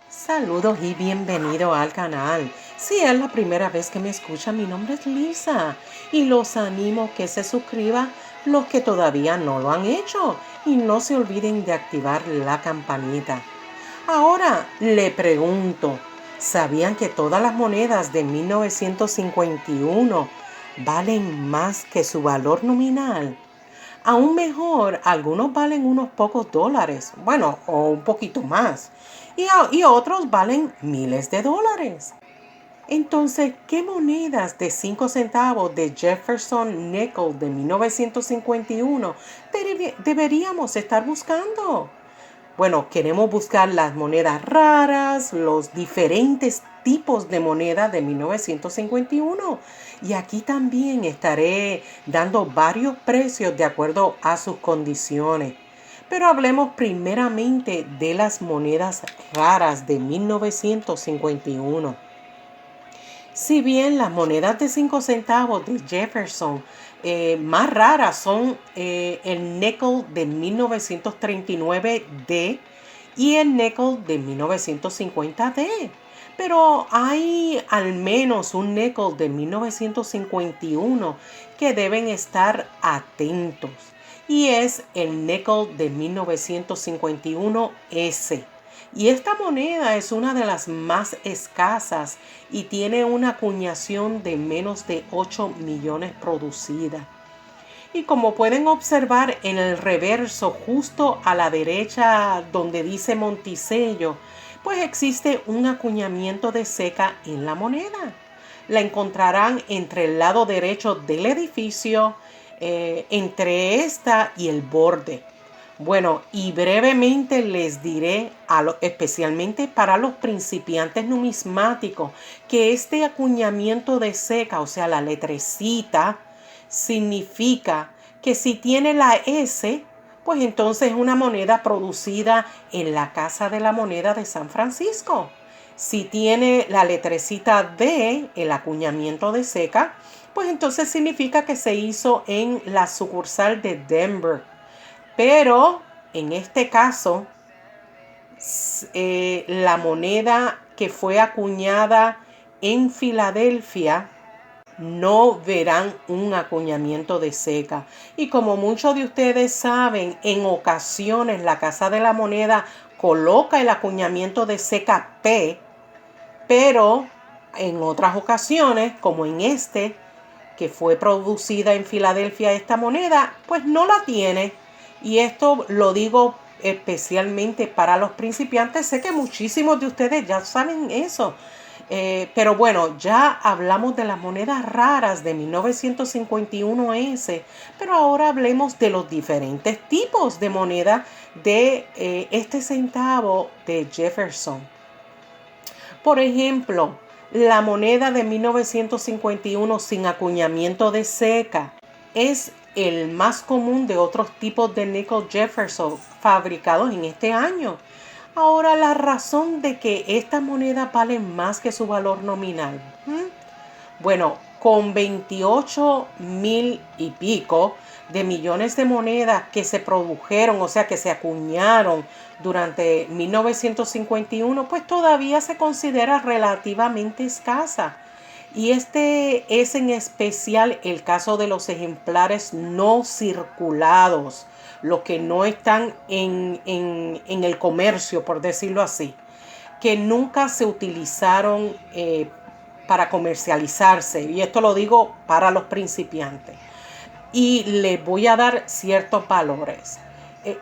Saludos y bienvenido al canal. Si es la primera vez que me escucha, mi nombre es Lisa y los animo que se suscriban los que todavía no lo han hecho y no se olviden de activar la campanita. Ahora le pregunto, ¿sabían que todas las monedas de 1951 valen más que su valor nominal? Aún mejor, algunos valen unos pocos dólares, bueno, o un poquito más, y otros valen miles de dólares. Entonces, ¿qué monedas de 5 centavos de Jefferson Nickel de 1951 deberíamos estar buscando? Bueno, queremos buscar las monedas raras, los diferentes tipos de moneda de 1951. Y aquí también estaré dando varios precios de acuerdo a sus condiciones. Pero hablemos primeramente de las monedas raras de 1951. Si bien las monedas de 5 centavos de Jefferson más raras son el nickel de 1939D y el nickel de 1950D. Pero hay al menos un nickel de 1951 que deben estar atentos. Y es el nickel de 1951S. Y esta moneda es una de las más escasas y tiene una acuñación de menos de 8 millones producida. Y como pueden observar en el reverso, justo a la derecha donde dice Monticello, pues existe un acuñamiento de seca en la moneda. La encontrarán entre el lado derecho del edificio, entre esta y el borde. Bueno, y brevemente les diré, especialmente para los principiantes numismáticos, que este acuñamiento de seca, o sea, la letrecita, significa que si tiene la S, pues entonces es una moneda producida en la Casa de la Moneda de San Francisco. Si tiene la letrecita D, el acuñamiento de seca, pues entonces significa que se hizo en la sucursal de Denver. Pero en este caso, la moneda que fue acuñada en Filadelfia no verán un acuñamiento de seca. Y como muchos de ustedes saben, en ocasiones la Casa de la Moneda coloca el acuñamiento de seca P, pero en otras ocasiones, como en este, que fue producida en Filadelfia esta moneda, pues no la tiene. Y esto lo digo especialmente para los principiantes. Sé que muchísimos de ustedes ya saben eso. Pero bueno, ya hablamos de las monedas raras de 1951S. Pero ahora hablemos de los diferentes tipos de moneda de este centavo de Jefferson. Por ejemplo, la moneda de 1951 sin acuñamiento de seca es el más común de otros tipos de nickel Jefferson fabricados en este año. Ahora, la razón de que esta moneda vale más que su valor nominal. Bueno, con 28,000 y pico de millones de monedas que se produjeron, o sea, que se acuñaron durante 1951, pues todavía se considera relativamente escasa. Y este es en especial el caso de los ejemplares no circulados, los que no están en el comercio, por decirlo así, que nunca se utilizaron para comercializarse. Y esto lo digo para los principiantes. Y les voy a dar ciertos valores.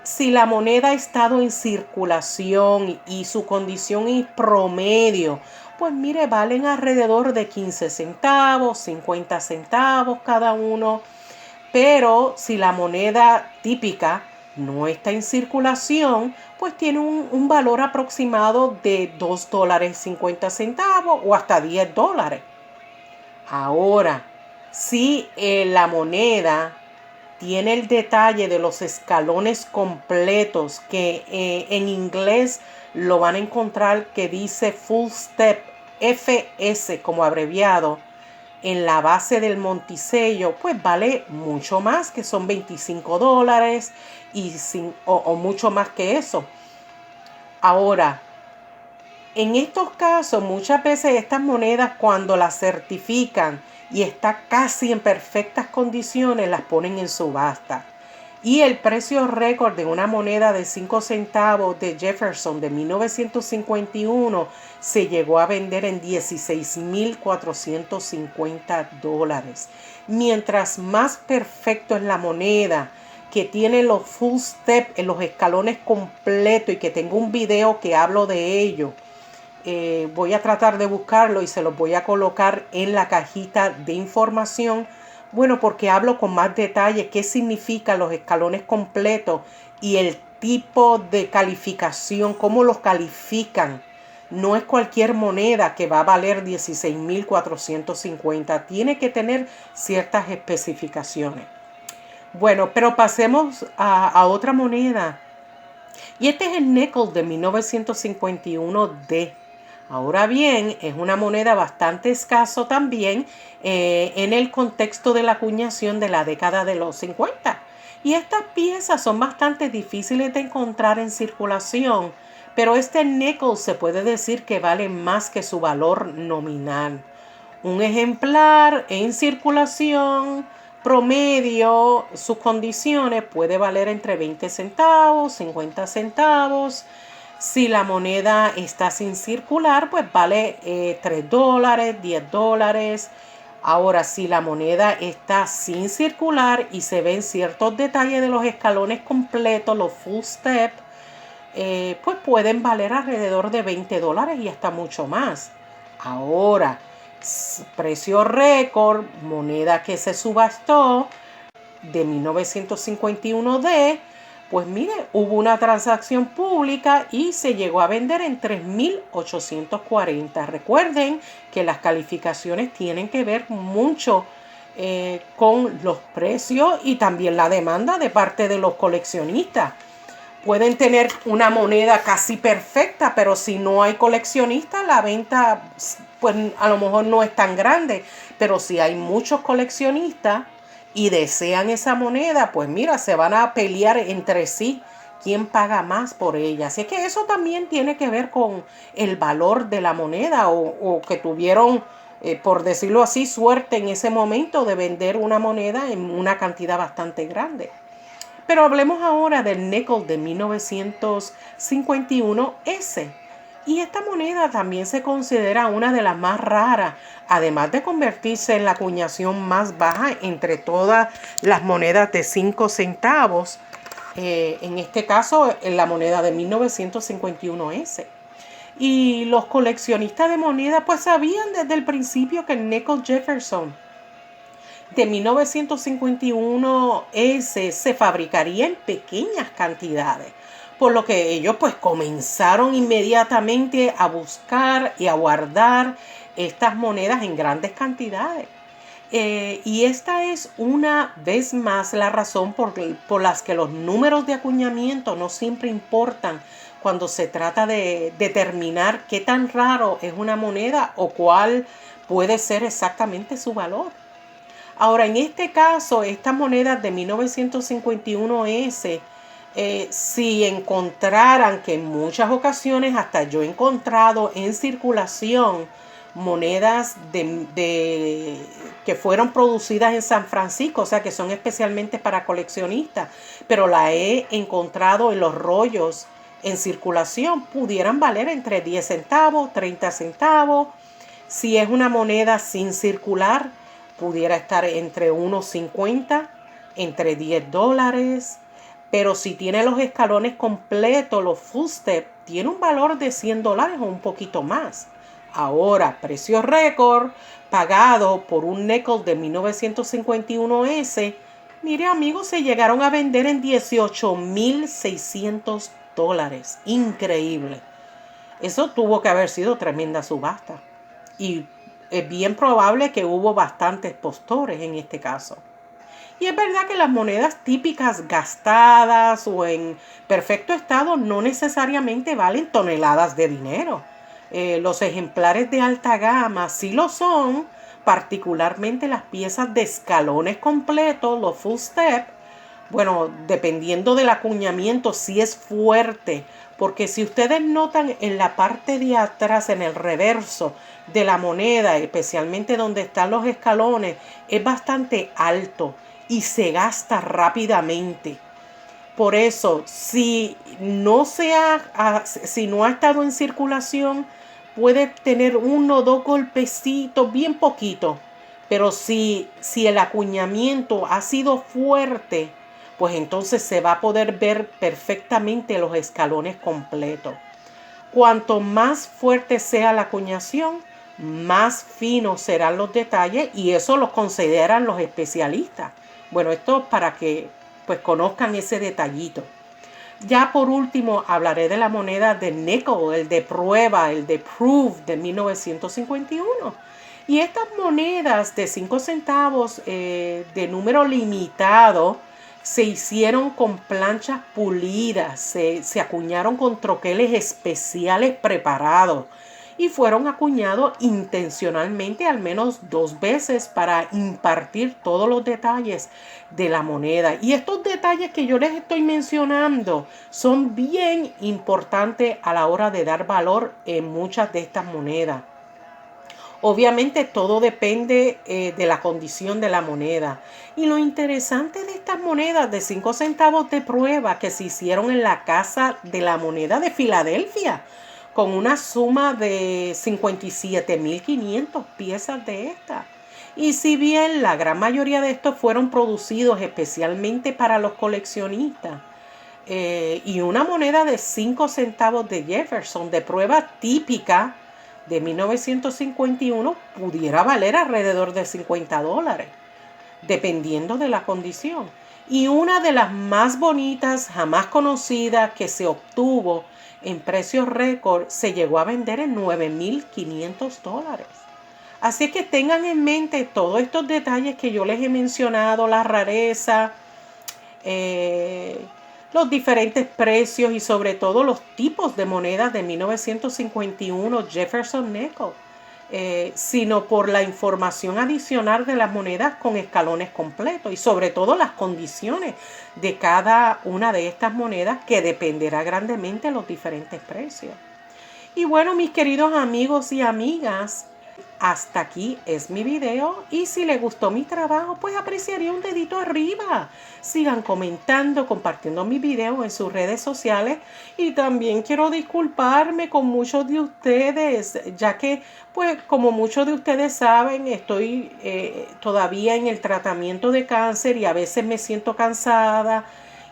Si la moneda ha estado en circulación y su condición es promedio, pues mire, valen alrededor de 15 centavos, 50 centavos cada uno. Pero si la moneda típica no está en circulación, pues tiene un valor aproximado de $2.50 o hasta $10. Ahora, si la moneda tiene el detalle de los escalones completos, que en inglés lo van a encontrar que dice Full Step, FS como abreviado, en la base del Monticello, pues vale mucho más, que son $25 o mucho más que eso. Ahora, en estos casos, muchas veces estas monedas, cuando las certifican y está casi en perfectas condiciones, las ponen en subasta. Y el precio récord de una moneda de 5 centavos de Jefferson de 1951 se llegó a vender en $16,450. Mientras más perfecto es la moneda, que tiene los full step en los escalones completos y que tengo un video que hablo de ello. Voy a tratar de buscarlo y se los voy a colocar en la cajita de información. Bueno, porque hablo con más detalle qué significan los escalones completos y el tipo de calificación, cómo los califican. No es cualquier moneda que va a valer 16,450. Tiene que tener ciertas especificaciones. Bueno, pero pasemos a otra moneda. Y este es el nickel de 1951D. Ahora bien, es una moneda bastante escaso también en el contexto de la acuñación de la década de los 50. Y estas piezas son bastante difíciles de encontrar en circulación, pero este nickel se puede decir que vale más que su valor nominal. Un ejemplar en circulación promedio, sus condiciones puede valer entre 20 centavos, 50 centavos. Si la moneda está sin circular, pues vale $3, $10. Ahora, si la moneda está sin circular y se ven ciertos detalles de los escalones completos, los full step, pues pueden valer alrededor de $20 y hasta mucho más. Ahora, precio récord, moneda que se subastó de 1951D, pues mire, hubo una transacción pública y se llegó a vender en $3,840. Recuerden que las calificaciones tienen que ver mucho con los precios y también la demanda de parte de los coleccionistas. Pueden tener una moneda casi perfecta, pero si no hay coleccionistas, la venta pues a lo mejor no es tan grande. Pero si hay muchos coleccionistas y desean esa moneda, pues mira, se van a pelear entre sí quién paga más por ella. Así que eso también tiene que ver con el valor de la moneda o que tuvieron, por decirlo así, suerte en ese momento de vender una moneda en una cantidad bastante grande. Pero hablemos ahora del nickel de 1951S. Y esta moneda también se considera una de las más raras, además de convertirse en la acuñación más baja entre todas las monedas de 5 centavos. En este caso, en la moneda de 1951S. Y los coleccionistas de monedas pues sabían desde el principio que el nickel Jefferson de 1951S se fabricaría en pequeñas cantidades, por lo que ellos pues comenzaron inmediatamente a buscar y a guardar estas monedas en grandes cantidades. Y esta es una vez más la razón por las que los números de acuñamiento no siempre importan cuando se trata de determinar qué tan raro es una moneda o cuál puede ser exactamente su valor. Ahora, en este caso, estas monedas de 1951S, si encontraran, que en muchas ocasiones hasta yo he encontrado en circulación monedas que fueron producidas en San Francisco, o sea que son especialmente para coleccionistas, pero la he encontrado en los rollos en circulación, pudieran valer entre 10 centavos, 30 centavos. Si es una moneda sin circular, pudiera estar entre $1.50, entre $10. Pero si tiene los escalones completos, los full step, tiene un valor de $100 o un poquito más. Ahora, precio récord pagado por un nickel de 1951S, mire amigos, se llegaron a vender en $18,600. Increíble. Eso tuvo que haber sido tremenda subasta. Y es bien probable que hubo bastantes postores en este caso. Y es verdad que las monedas típicas gastadas o en perfecto estado no necesariamente valen toneladas de dinero. Los ejemplares de alta gama sí lo son particularmente las piezas de escalones completos, los full step. Bueno, dependiendo del acuñamiento, si es fuerte, porque si ustedes notan en la parte de atrás, en el reverso de la moneda, especialmente donde están los escalones, es bastante alto y se gasta rápidamente. Por eso, si no ha estado en circulación, puede tener uno o dos golpecitos, bien poquito. Pero si el acuñamiento ha sido fuerte, pues entonces se va a poder ver perfectamente los escalones completos. Cuanto más fuerte sea la acuñación, más finos serán los detalles, y eso lo consideran los especialistas. Bueno, esto para que pues conozcan ese detallito. Ya por último hablaré de la moneda de nickel, el de prueba, el de proof de 1951. Y estas monedas de 5 centavos de número limitado se hicieron con planchas pulidas, se acuñaron con troqueles especiales preparados y fueron acuñados intencionalmente al menos 2 veces para impartir todos los detalles de la moneda. Y estos detalles que yo les estoy mencionando son bien importantes a la hora de dar valor en muchas de estas monedas. Obviamente todo depende de la condición de la moneda. Y lo interesante de estas monedas de 5 centavos de prueba que se hicieron en la Casa de la Moneda de Filadelfia, con una suma de 57.500 piezas de estas. Y si bien la gran mayoría de estos fueron producidos especialmente para los coleccionistas, y una moneda de 5 centavos de Jefferson de prueba típica de 1951 pudiera valer alrededor de $50, dependiendo de la condición. Y una de las más bonitas jamás conocidas que se obtuvo en precios récord se llegó a vender en $9.500. Así que tengan en mente todos estos detalles que yo les he mencionado, la rareza, los diferentes precios y sobre todo los tipos de monedas de 1951 Jefferson Nickel, sino por la información adicional de las monedas con escalones completos y sobre todo las condiciones de cada una de estas monedas, que dependerá grandemente de los diferentes precios. Y bueno, mis queridos amigos y amigas, hasta aquí es mi video, y si les gustó mi trabajo, pues apreciaría un dedito arriba. Sigan comentando, compartiendo mi video en sus redes sociales, y también quiero disculparme con muchos de ustedes, ya que pues como muchos de ustedes saben, estoy todavía en el tratamiento de cáncer y a veces me siento cansada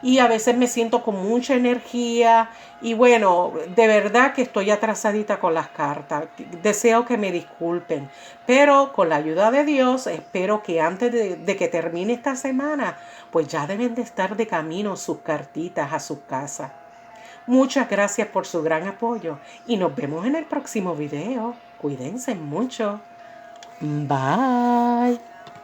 y a veces me siento con mucha energía. Y bueno, de verdad que estoy atrasadita con las cartas. Deseo que me disculpen, pero con la ayuda de Dios espero que antes de que termine esta semana, pues ya deben de estar de camino sus cartitas a su casa. Muchas gracias por su gran apoyo y nos vemos en el próximo video. Cuídense mucho. Bye.